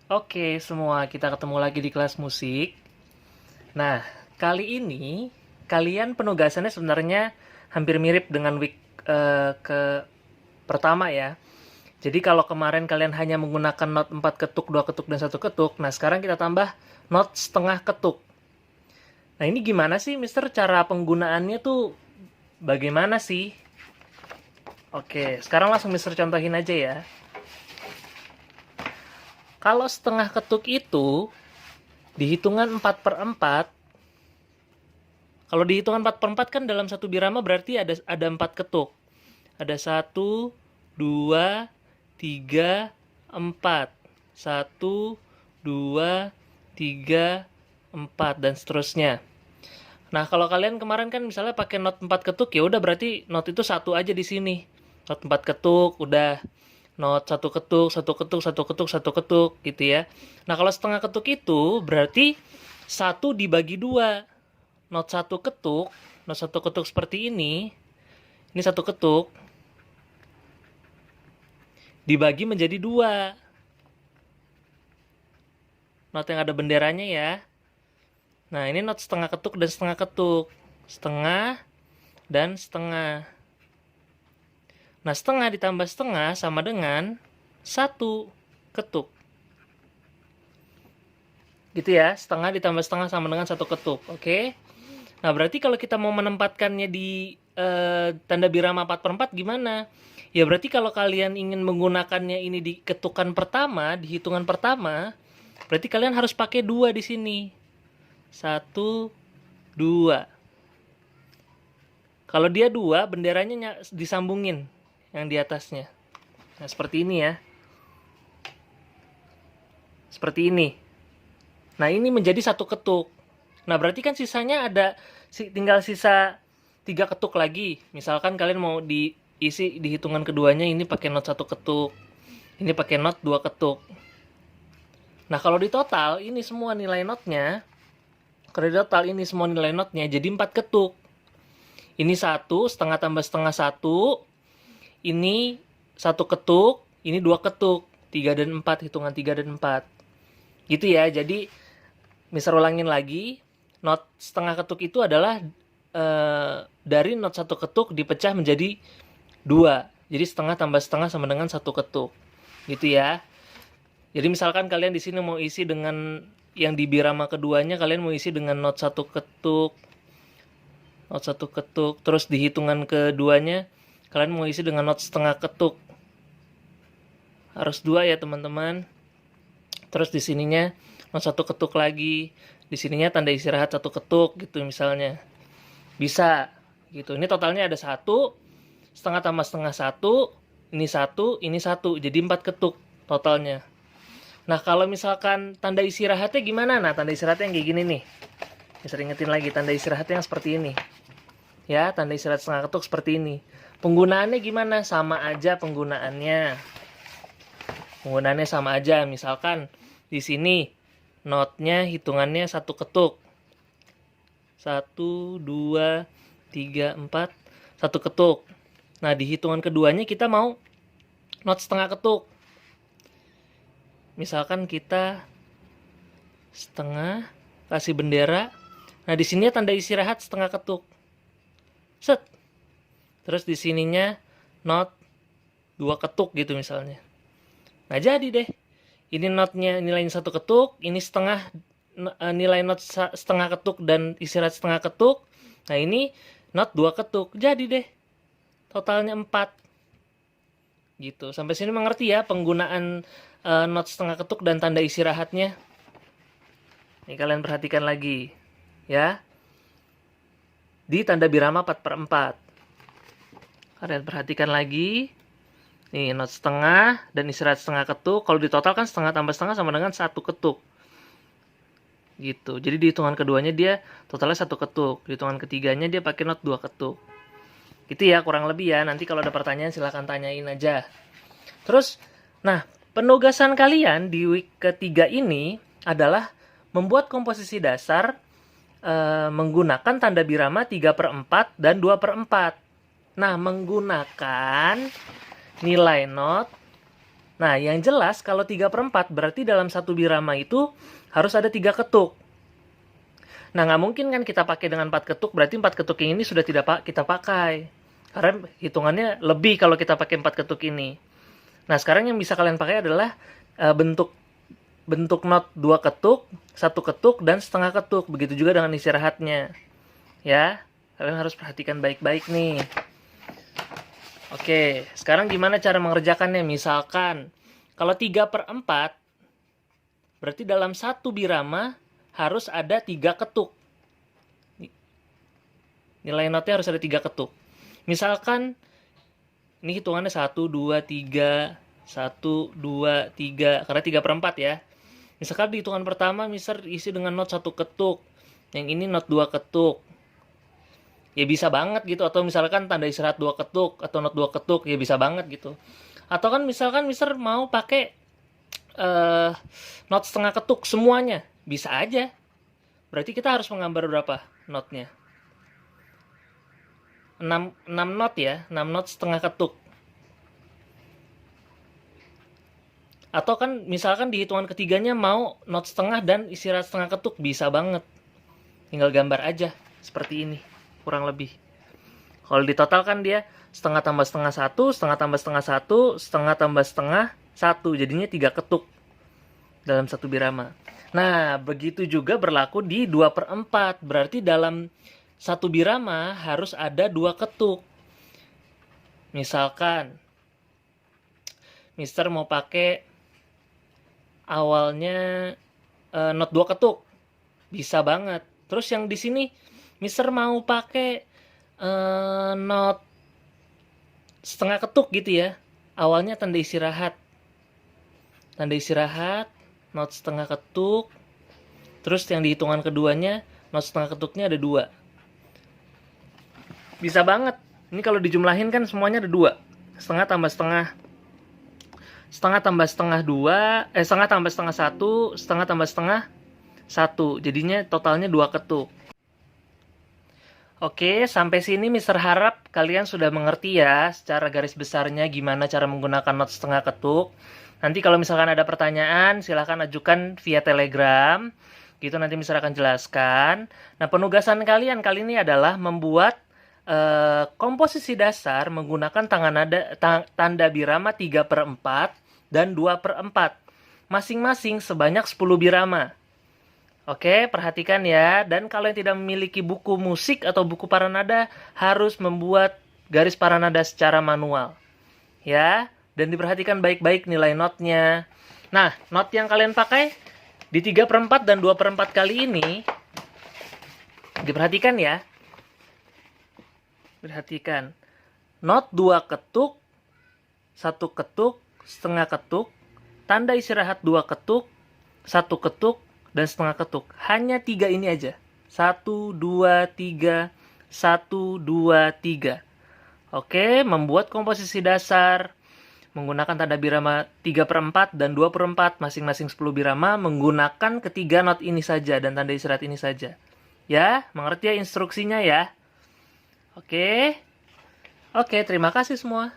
Oke, semua kita ketemu lagi di kelas musik. Nah, kali ini kalian penugasannya sebenarnya hampir mirip dengan week ke pertama ya. Jadi kalau kemarin kalian hanya menggunakan not 4 ketuk, 2 ketuk, dan 1 ketuk, nah sekarang kita tambah not setengah ketuk. Nah ini gimana sih Mister cara penggunaannya tuh bagaimana sih? Oke, sekarang langsung Mister contohin aja ya. Kalau setengah ketuk itu dihitungan 4/4. Kalau dihitungan 4/4 kan dalam satu birama berarti ada 4 ketuk. Ada 1, 2, 3, 4. 1, 2, 3, 4 dan seterusnya. Nah, kalau kalian kemarin kan misalnya pakai not 4 ketuk, ya udah berarti not itu satu aja di sini. Not 4 ketuk udah not 1 ketuk, 1 ketuk, 1 ketuk, 1 ketuk gitu ya. Nah, kalau setengah ketuk itu berarti 1 dibagi 2. Not 1 ketuk, not 1 ketuk seperti ini 1 ketuk, dibagi menjadi 2. Not yang ada benderanya ya. Nah, ini not setengah ketuk dan setengah ketuk. Setengah dan setengah. Nah, setengah ditambah setengah sama dengan 1 ketuk. Gitu ya, setengah ditambah setengah sama dengan 1 ketuk. Oke. Nah, berarti kalau kita mau menempatkannya di tanda birama 4/4 gimana? Ya berarti kalau kalian ingin menggunakannya ini di ketukan pertama, di hitungan pertama, berarti kalian harus pakai 2 di sini. 1, 2. Kalau dia 2, benderanya disambungin yang di atasnya. Nah, seperti ini ya. Seperti ini. Nah, ini menjadi 1 ketuk. Nah, berarti kan sisanya tinggal sisa 3 ketuk lagi. Misalkan kalian mau diisi di hitungan keduanya ini pakai not 1 ketuk. Ini pakai not 2 ketuk. Nah, kalau di total ini semua nilai notnya, jadi 4 ketuk. Ini 1, setengah tambah setengah 1. Ini 1 ketuk, ini 2 ketuk. 3 dan 4, hitungan 3 dan 4. Gitu ya, jadi Mister ulangin lagi, not setengah ketuk itu adalah dari not 1 ketuk dipecah menjadi 2. Jadi setengah tambah setengah sama dengan 1 ketuk. Gitu ya. Jadi misalkan kalian di sini mau isi dengan yang di birama keduanya, kalian mau isi dengan not 1 ketuk. Not 1 ketuk, terus di hitungan keduanya kalian mau isi dengan not setengah ketuk. Harus 2 ya, teman-teman. Terus di sininya not 1 ketuk lagi, di sininya tanda istirahat 1 ketuk gitu misalnya. Bisa gitu. Ini totalnya ada 1, setengah tambah setengah 1, ini 1, ini 1, jadi 4 ketuk totalnya. Nah, kalau misalkan tanda istirahatnya gimana? Nah, tanda istirahatnya yang kayak gini nih. Bisa ingetin lagi, tanda istirahatnya yang seperti ini. Ya, tanda istirahat setengah ketuk seperti ini. Penggunaannya gimana? Sama aja penggunaannya. Penggunaannya sama aja. Misalkan di sini notnya hitungannya 1 ketuk. 1, 2, 3, 4, 1 ketuk. Nah, di hitungan keduanya kita mau not setengah ketuk. Misalkan kita setengah, kasih bendera. Nah, di sini tanda istirahat setengah ketuk. Set. Terus di sininya not 2 ketuk gitu misalnya. Nah, jadi deh. Ini notnya nilainya 1 ketuk, ini setengah nilai not setengah ketuk dan istirahat setengah ketuk. Nah, ini not 2 ketuk. Jadi deh. Totalnya 4. Gitu. Sampai sini mengerti ya penggunaan not setengah ketuk dan tanda istirahatnya. Nih kalian perhatikan lagi. Ya. Di tanda birama 4/4. Kalian perhatikan lagi. Nih, not setengah dan istirahat setengah ketuk. Kalau di total kan setengah tambah setengah sama dengan 1 ketuk. Gitu. Jadi di hitungan keduanya dia totalnya 1 ketuk. Di hitungan ketiganya dia pakai not 2 ketuk. Gitu ya, kurang lebih ya. Nanti kalau ada pertanyaan silahkan tanyain aja. Terus, nah, penugasan kalian di week ketiga ini adalah membuat komposisi dasar menggunakan tanda birama 3/4 dan 2/4. Nah, menggunakan nilai not Nah, yang jelas kalau 3/4 berarti dalam satu birama itu harus ada 3 ketuk. Nah, nggak mungkin kan kita pakai dengan 4 ketuk, berarti 4 ketuk yang ini sudah tidak kita pakai. Karena hitungannya lebih kalau kita pakai 4 ketuk ini. Nah, sekarang yang bisa kalian pakai adalah bentuk not 2 ketuk, 1 ketuk, dan setengah ketuk. Begitu juga dengan istirahatnya. Ya, kalian harus perhatikan baik-baik nih. Oke, sekarang gimana cara mengerjakannya? Misalkan, kalau 3/4, berarti dalam satu birama harus ada 3 ketuk. Nilai notnya harus ada 3 ketuk. Misalkan, ini hitungannya 1, 2, 3, 1, 2, 3, karena 3/4 ya. Misalkan di hitungan pertama, misal isi dengan not 1 ketuk. Yang ini not 2 ketuk. Ya bisa banget gitu. Atau misalkan tanda istirahat 2 ketuk atau not 2 ketuk, ya bisa banget gitu. Atau kan misalkan mau pakai not setengah ketuk semuanya, bisa aja. Berarti kita harus menggambar berapa notnya? 6 not ya, 6 not setengah ketuk. Atau kan misalkan di hitungan ketiganya mau not setengah dan istirahat setengah ketuk, bisa banget. Tinggal gambar aja seperti ini, kurang lebih. Kalau di total kan dia setengah tambah setengah 1, setengah tambah setengah 1, setengah tambah setengah 1, jadinya 3 ketuk dalam satu birama. Nah, begitu juga berlaku di 2/4, berarti dalam satu birama harus ada 2 ketuk. Misalkan Mister mau pakai awalnya not 2 ketuk, bisa banget. Terus yang di sini Mister mau pakai not setengah ketuk gitu ya, awalnya tanda istirahat, not setengah ketuk, terus yang di hitungan keduanya not setengah ketuknya ada 2, bisa banget. Ini kalau dijumlahin kan semuanya ada 2, setengah tambah setengah, setengah tambah setengah 2, setengah tambah setengah 1, setengah tambah setengah 1, jadinya totalnya 2 ketuk. Oke, sampai sini Mister harap kalian sudah mengerti ya secara garis besarnya gimana cara menggunakan not setengah ketuk. Nanti kalau misalkan ada pertanyaan, silahkan ajukan via Telegram. Gitu nanti Mister akan jelaskan. Nah, penugasan kalian kali ini adalah membuat komposisi dasar menggunakan tanda birama 3/4 dan 2/4. Masing-masing sebanyak 10 birama. Oke, perhatikan ya. Dan kalau yang tidak memiliki buku musik atau buku paranada, harus membuat garis paranada secara manual. Ya, dan diperhatikan baik-baik nilai notnya. Nah, not yang kalian pakai di 3/4 dan 2/4 kali ini, diperhatikan ya. Perhatikan. Not 2 ketuk, 1 ketuk, setengah ketuk, tanda istirahat 2 ketuk, 1 ketuk, dan setengah ketuk. Hanya 3 ini aja. 1, 2, 3, 1, 2, 3. Oke, membuat komposisi dasar menggunakan tanda birama 3/4 dan 2/4, masing-masing 10 birama, menggunakan ketiga not ini saja dan tanda istirahat ini saja. Ya, mengerti ya instruksinya ya? Oke. Oke, terima kasih semua.